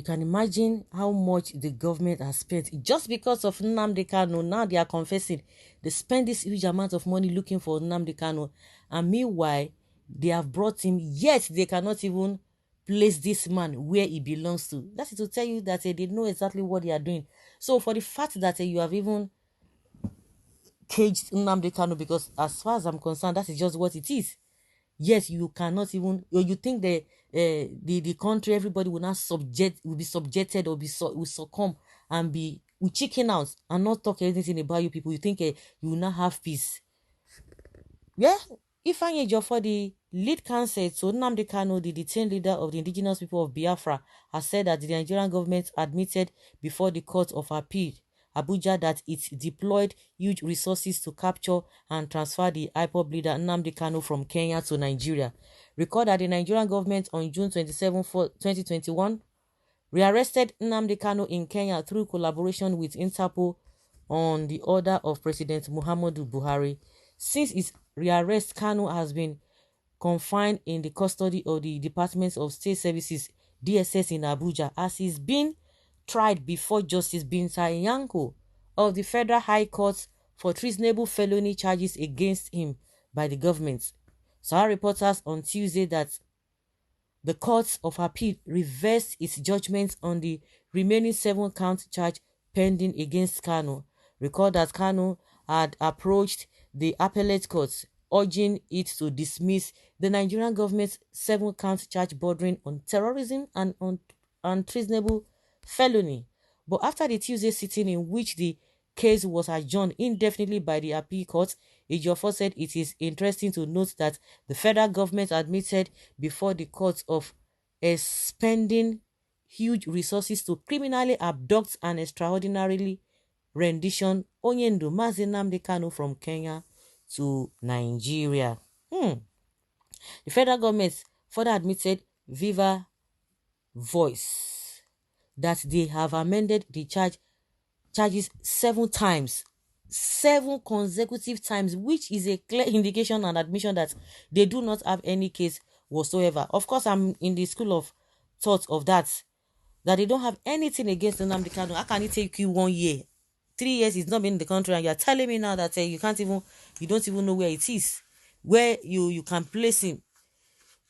You can imagine how much the government has spent just because of Nnamdi Kanu. Now they are confessing. They spend this huge amount of money looking for Nnamdi Kanu. And meanwhile, they have brought him, yet they cannot even place this man where he belongs to. That is to tell you that they know exactly what they are doing. So for the fact that you have even caged Nnamdi Kanu, because as far as I'm concerned, that is just what it is. Yes, you cannot even, or you think the country, everybody will not will be subjected or will succumb and will chicken out and not talk anything about you people. You think you will not have peace. Yeah, Ifeanyi Ejiofor, the lead counsel to Nnamdi Kanu, the detained leader of the indigenous people of Biafra, has said that the Nigerian government admitted before the Court of Appeal Abuja that it deployed huge resources to capture and transfer the IPOB leader Nnamdi Kanu from Kenya to Nigeria. Recall that the Nigerian government on June 27, 2021 rearrested Nnamdi Kanu in Kenya through collaboration with Interpol on the order of President Muhammadu Buhari. Since his rearrest, Kanu has been confined in the custody of the Department of State Services (DSS) in Abuja, as he's been tried before Justice Binta Nyako of the Federal High Court for treasonable felony charges against him by the government. Sahara reporters on Tuesday that the Court of Appeal reversed its judgment on the remaining 7-count charge pending against Kanu. Recall that Kanu had approached the appellate court, urging it to dismiss the Nigerian government's 7-count charge bordering on terrorism and on treasonable felony. But after the Tuesday sitting in which the case was adjourned indefinitely by the appeal court, Ejiofor said it is interesting to note that the federal government admitted before the court of spending huge resources to criminally abduct and extraordinarily rendition Onyendu Mazi Nnamdi Kanu from Kenya to Nigeria. The federal government further admitted Viva Voice that they have amended the charges 7 times, 7 consecutive times, which is a clear indication and admission that they do not have any case whatsoever. Of course, I'm in the school of thought of that they don't have anything against Nnamdi Kanu. How can it take you 1 year? 3 years he's not been in the country, and you're telling me now that you don't even know where it is, where you can place him.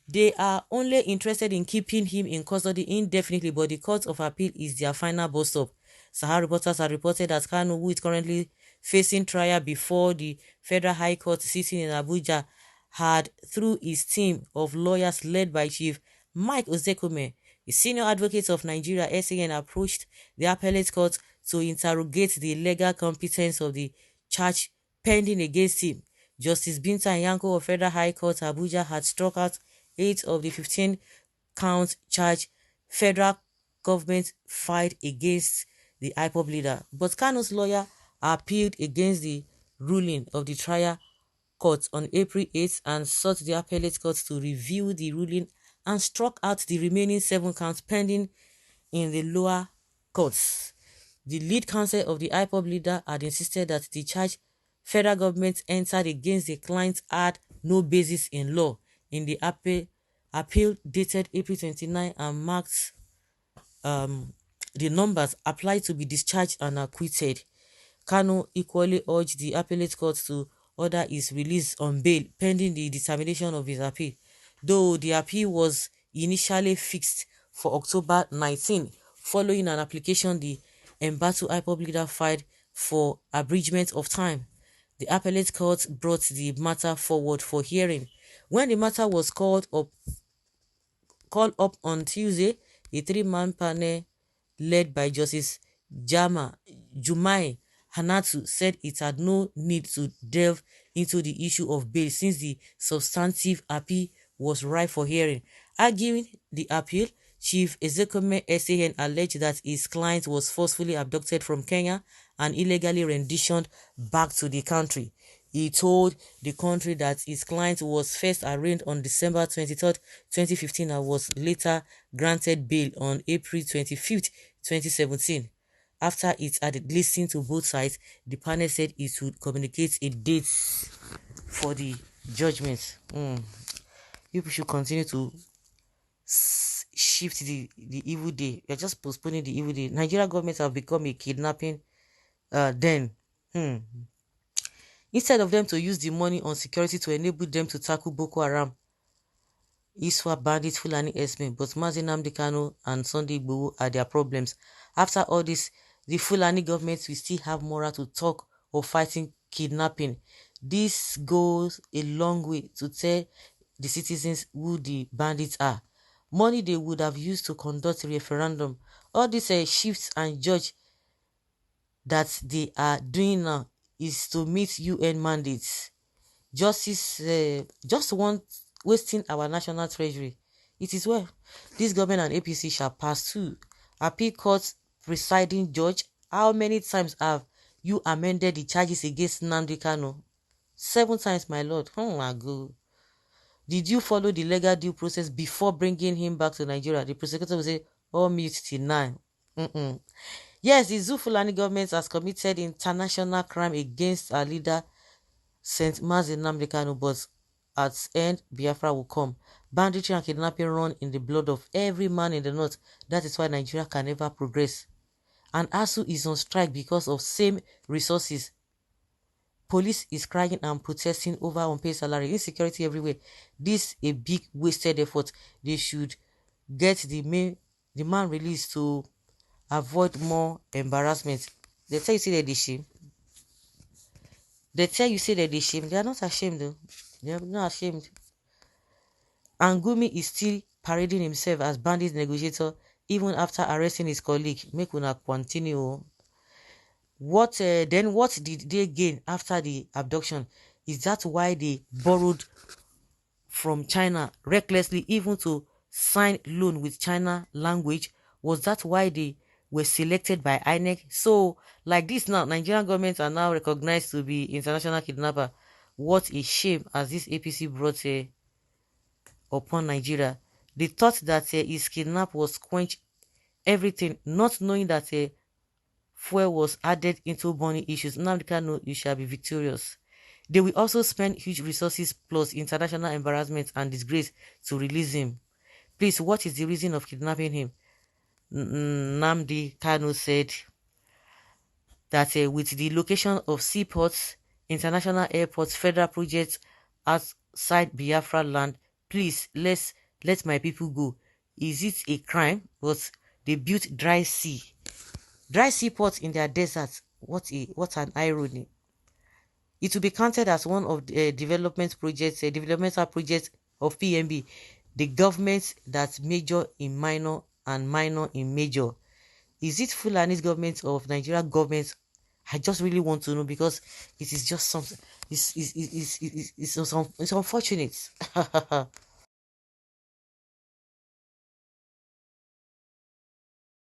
They are only interested in keeping him in custody indefinitely, but the Court of Appeal is their final bus stop. Sahara reporters have reported that Kanu, who is currently facing trial before the Federal High Court sitting in Abuja, had, through his team of lawyers led by Chief Mike Ozekome, the senior advocate of Nigeria (SAN), approached the appellate court to interrogate the legal competence of the charge pending against him. Justice Binta Nyako of Federal High Court Abuja had struck out 8 of the 15-count charge federal government filed against the IPOB leader. But Kanu's lawyer appealed against the ruling of the trial court on April 8th and sought the appellate court to review the ruling and struck out the remaining 7 counts pending in the lower courts. The lead counsel of the IPOB leader had insisted that the charge federal government entered against the client had no basis in law. In the appeal dated April 29 and marked the numbers applied to be discharged and acquitted. Kanu equally urged the appellate court to order his release on bail pending the determination of his appeal, though the appeal was initially fixed for October 19 following an application the embattled IPOB leader filed for abridgment of time. The appellate court brought the matter forward for hearing. When the matter was called up on Tuesday, a 3-man panel led by Justice Jumai Hanatu said it had no need to delve into the issue of bail since the substantive appeal was ripe for hearing. Arguing the appeal, Chief Ezekome SAN alleged that his client was forcefully abducted from Kenya and illegally renditioned back to the country. He told the country that his client was first arraigned on December 23, 2015 and was later granted bail on April 25, 2017. After it had listened to both sides, the panel said it would communicate a date for the judgment. People should continue to shift the evil day. You're just postponing the evil day. Nigeria government have become a kidnapping den. Instead of them to use the money on security to enable them to tackle Boko Haram, ISWAP bandits, Fulani herdsmen, but Mazi Nnamdi Kanu and Sunday Igboho are their problems. After all this, the Fulani government will still have moral to talk of fighting kidnapping. This goes a long way to tell the citizens who the bandits are. Money they would have used to conduct a referendum. All these shifts and judge that they are doing now is to meet UN mandates. Justice just want wasting our national treasury. It is well. This government and APC shall pass too. Appeal court presiding judge, how many times have you amended the charges against Nnamdi Kanu? 7 times, my lord. Oh my God. Did you follow the legal due process before bringing him back to Nigeria? The prosecutor will say, all mute till 9. Yes, the Zulfulani government has committed international crime against our leader, Saint Mazi Nnamdi Kanu, but at end, Biafra will come. Banditry and kidnapping run in the blood of every man in the north. That is why Nigeria can never progress. And ASU is on strike because of same resources. Police is crying and protesting over unpaid salary, insecurity everywhere. This a big wasted effort. They should get the man released to avoid more embarrassment. They tell you say that they shame. They tell you say that they shame. They are not ashamed though. They are not ashamed. And Gumi is still parading himself as bandit negotiator even after arresting his colleague. Make una continue. What did they gain after the abduction? Is that why they borrowed from China recklessly, even to sign loan with China language? Was that why they were selected by INEC? So like this now, Nigerian governments are now recognized to be international kidnapper. What a shame as this APC brought upon Nigeria. They thought that his kidnap was quench everything, not knowing that fuel was added into burning issues. Nnamdi Kanu, you shall be victorious. They will also spend huge resources plus international embarrassment and disgrace to release him. Please, what is the reason of kidnapping him? Nnamdi Kanu said that with the location of seaports, international airports, federal projects outside Biafra land, please let my people go. Is it a crime? But they built dry seaports in their deserts. What an irony. It will be counted as one of the developmental projects of PMB, the government that major in minor and minor in major. Is it Fulani's government or of Nigeria government? I just really want to know, because it is just something. It's unfortunate.